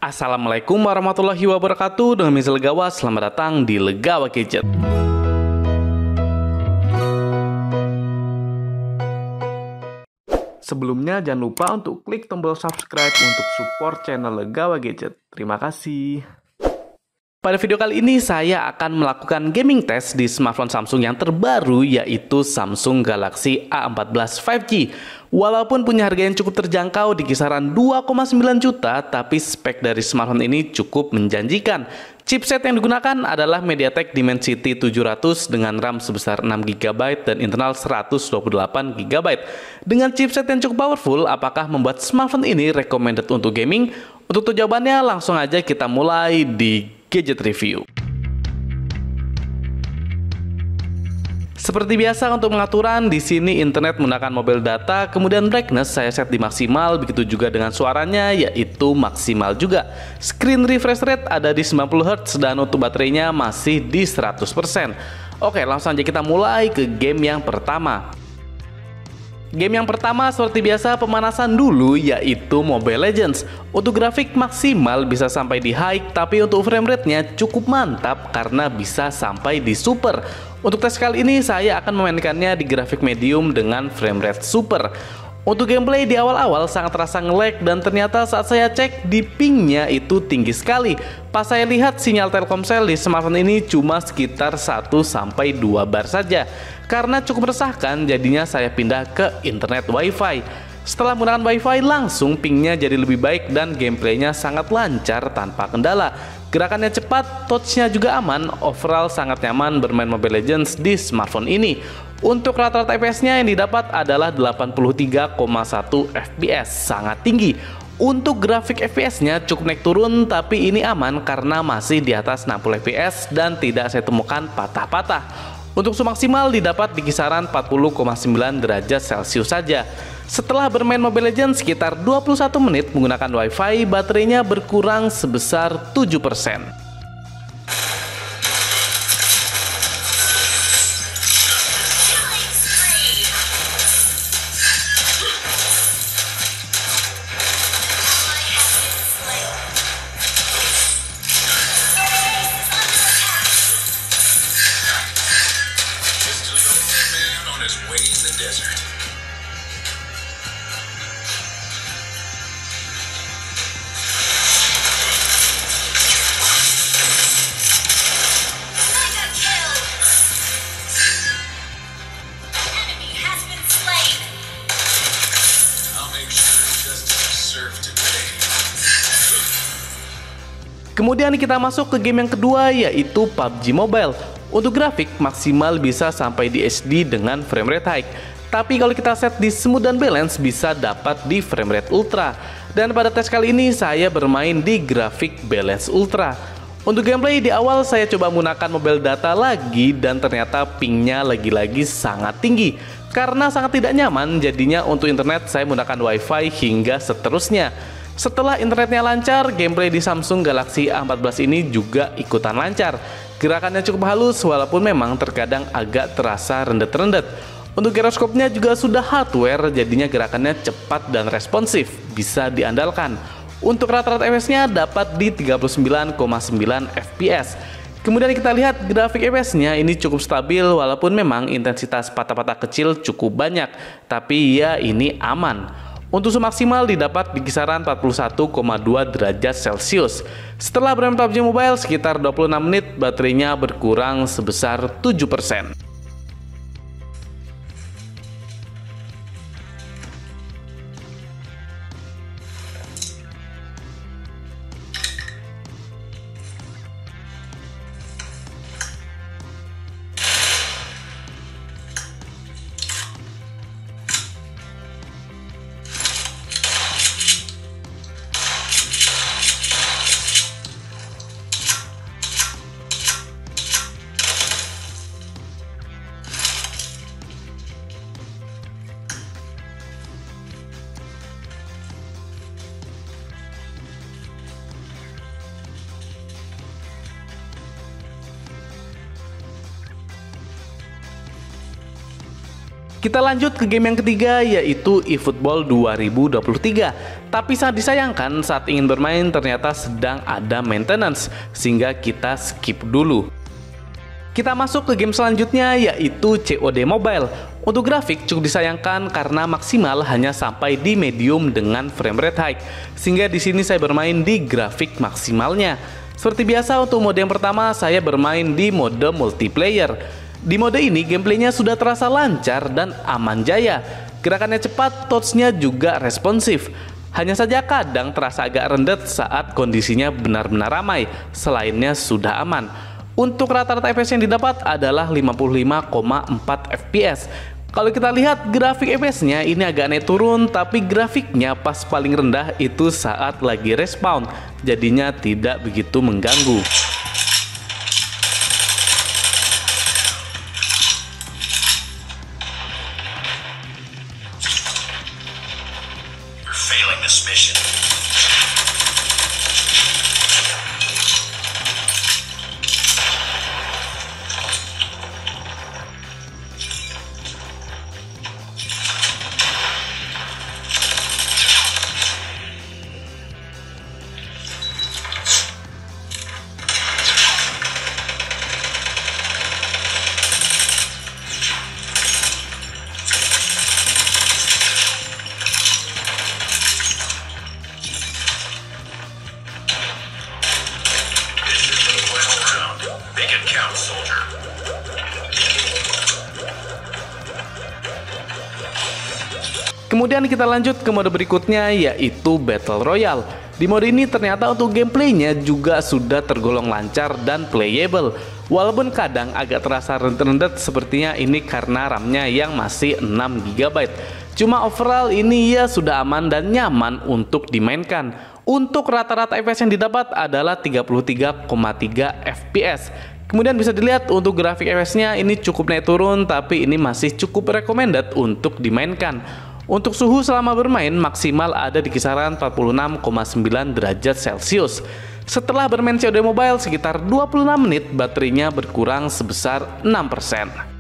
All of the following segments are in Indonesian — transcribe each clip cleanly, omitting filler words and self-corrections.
Assalamualaikum warahmatullahi wabarakatuh. Dengan Misal Legawa, selamat datang di Legawa Gadget. Sebelumnya jangan lupa untuk klik tombol subscribe untuk support channel Legawa Gadget. Terima kasih. Pada video kali ini saya akan melakukan gaming test di smartphone Samsung yang terbaru, yaitu Samsung Galaxy A14 5G. Walaupun punya harga yang cukup terjangkau di kisaran 2,9 juta, tapi spek dari smartphone ini cukup menjanjikan. Chipset yang digunakan adalah MediaTek Dimensity 700 dengan RAM sebesar 6GB dan internal 128GB. Dengan chipset yang cukup powerful, apakah membuat smartphone ini recommended untuk gaming? Untuk jawabannya, langsung aja kita mulai di Gadget Review. Seperti biasa untuk pengaturan, di sini internet menggunakan mobile data, kemudian brightness saya set di maksimal, begitu juga dengan suaranya yaitu maksimal juga. Screen refresh rate ada di 90Hz dan untuk baterainya masih di 100%. Oke, langsung aja kita mulai ke game yang pertama. Game yang pertama seperti biasa pemanasan dulu, yaitu Mobile Legends. Untuk grafik maksimal bisa sampai di high, tapi untuk frame rate-nya cukup mantap karena bisa sampai di super. Untuk tes kali ini saya akan memainkannya di grafik medium dengan frame rate super. Untuk gameplay di awal-awal sangat terasa nge-lag dan ternyata saat saya cek di pingnya itu tinggi sekali. Pas saya lihat sinyal Telkomsel di smartphone ini cuma sekitar 1-2 bar saja. Karena cukup meresahkan, jadinya saya pindah ke internet wifi. Setelah menggunakan wifi langsung pingnya jadi lebih baik dan gameplaynya sangat lancar tanpa kendala. Gerakannya cepat, touchnya juga aman, overall sangat nyaman bermain Mobile Legends di smartphone ini. Untuk rata-rata FPS-nya yang didapat adalah 83,1 FPS, sangat tinggi. Untuk grafik FPS-nya cukup naik turun, tapi ini aman karena masih di atas 60 FPS dan tidak saya temukan patah-patah. Untuk suhu maksimal didapat di kisaran 40,9 derajat Celcius saja. Setelah bermain Mobile Legends sekitar 21 menit menggunakan Wi-Fi, baterainya berkurang sebesar 7%. Kemudian kita masuk ke game yang kedua, yaitu PUBG Mobile. Untuk grafik maksimal bisa sampai di HD dengan frame rate high. Tapi kalau kita set di smooth dan balance bisa dapat di frame rate ultra. Dan pada tes kali ini saya bermain di grafik balance ultra. Untuk gameplay di awal saya coba menggunakan mobile data lagi dan ternyata pingnya lagi-lagi sangat tinggi. Karena sangat tidak nyaman, jadinya untuk internet saya menggunakan Wi-Fi hingga seterusnya. Setelah internetnya lancar, gameplay di Samsung Galaxy A14 ini juga ikutan lancar. Gerakannya cukup halus walaupun memang terkadang agak terasa rendet-rendet. Untuk giroskopnya juga sudah hardware, jadinya gerakannya cepat dan responsif, bisa diandalkan. Untuk rata-rata FPS-nya dapat di 39,9 FPS. Kemudian kita lihat grafik FPS-nya ini cukup stabil walaupun memang intensitas patah-patah kecil cukup banyak, tapi ya ini aman. Untuk suhu maksimal didapat di kisaran 41,2 derajat Celcius. Setelah bermain PUBG Mobile sekitar 26 menit, baterainya berkurang sebesar 7%. Kita lanjut ke game yang ketiga, yaitu eFootball 2023. Tapi sangat disayangkan saat ingin bermain ternyata sedang ada maintenance, sehingga kita skip dulu. Kita masuk ke game selanjutnya, yaitu COD Mobile. Untuk grafik cukup disayangkan karena maksimal hanya sampai di medium dengan frame rate high, sehingga di sini saya bermain di grafik maksimalnya. Seperti biasa, untuk mode yang pertama saya bermain di mode multiplayer. Di mode ini gameplaynya sudah terasa lancar dan aman jaya. Gerakannya cepat, touch-nya juga responsif. Hanya saja kadang terasa agak rendet saat kondisinya benar-benar ramai. Selainnya sudah aman. Untuk rata-rata FPS yang didapat adalah 55,4 FPS. Kalau kita lihat grafik FPS-nya ini agak naik turun, tapi grafiknya pas paling rendah itu saat lagi respawn. Jadinya tidak begitu mengganggu. Failing this mission. Kemudian kita lanjut ke mode berikutnya, yaitu Battle Royale. Di mode ini ternyata untuk gameplaynya juga sudah tergolong lancar dan playable. Walaupun kadang agak terasa rendet-rendet, sepertinya ini karena RAM-nya yang masih 6 GB. Cuma overall ini ya sudah aman dan nyaman untuk dimainkan. Untuk rata-rata FPS yang didapat adalah 33,3 FPS. Kemudian bisa dilihat untuk grafik FPS-nya ini cukup naik turun, tapi ini masih cukup recommended untuk dimainkan. Untuk suhu selama bermain maksimal ada di kisaran 46,9 derajat Celcius. Setelah bermain COD Mobile sekitar 26 menit, baterainya berkurang sebesar 6%.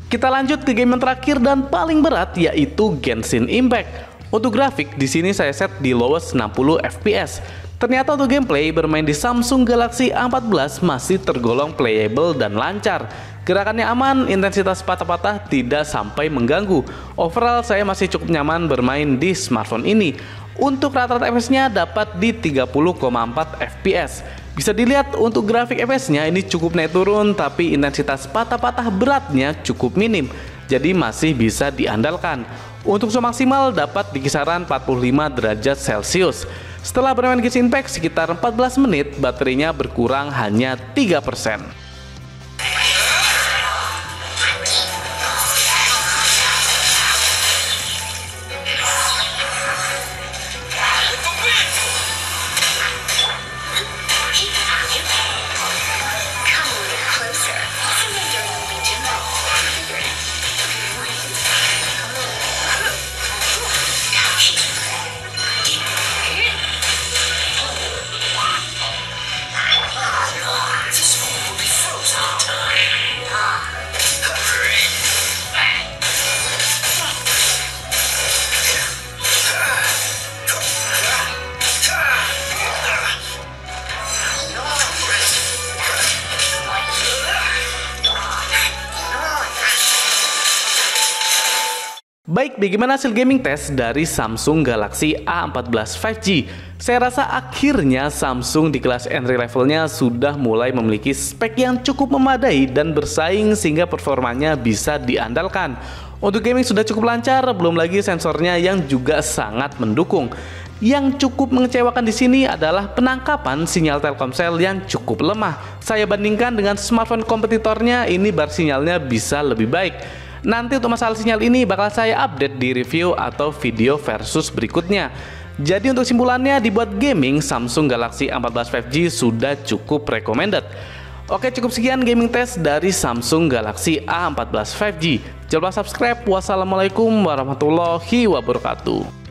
Kita lanjut ke game yang terakhir dan paling berat, yaitu Genshin Impact. Untuk grafik di sini saya set di lowest 60 FPS. Ternyata untuk gameplay bermain di Samsung Galaxy A14 masih tergolong playable dan lancar. Gerakannya aman, intensitas patah-patah tidak sampai mengganggu. Overall saya masih cukup nyaman bermain di smartphone ini. Untuk rata-rata FPS-nya dapat di 30,4 FPS. Bisa dilihat untuk grafik FPS-nya ini cukup naik turun, tapi intensitas patah-patah beratnya cukup minim, jadi masih bisa diandalkan. Untuk suhu maksimal dapat di kisaran 45 derajat Celcius. Setelah bermain Genshin Impact sekitar 14 menit, baterainya berkurang hanya 3%. This will be Baik, bagaimana hasil gaming test dari Samsung Galaxy A14 5G? Saya rasa akhirnya Samsung di kelas entry levelnya sudah mulai memiliki spek yang cukup memadai dan bersaing sehingga performanya bisa diandalkan. Untuk gaming sudah cukup lancar, belum lagi sensornya yang juga sangat mendukung. Yang cukup mengecewakan di sini adalah penangkapan sinyal Telkomsel yang cukup lemah. Saya bandingkan dengan smartphone kompetitornya, ini bar sinyalnya bisa lebih baik. Nanti untuk masalah sinyal ini bakal saya update di review atau video versus berikutnya. Jadi untuk simpulannya, dibuat gaming Samsung Galaxy A14 5G sudah cukup recommended. Oke, cukup sekian gaming test dari Samsung Galaxy A14 5G. Jangan lupa subscribe. Wassalamualaikum warahmatullahi wabarakatuh.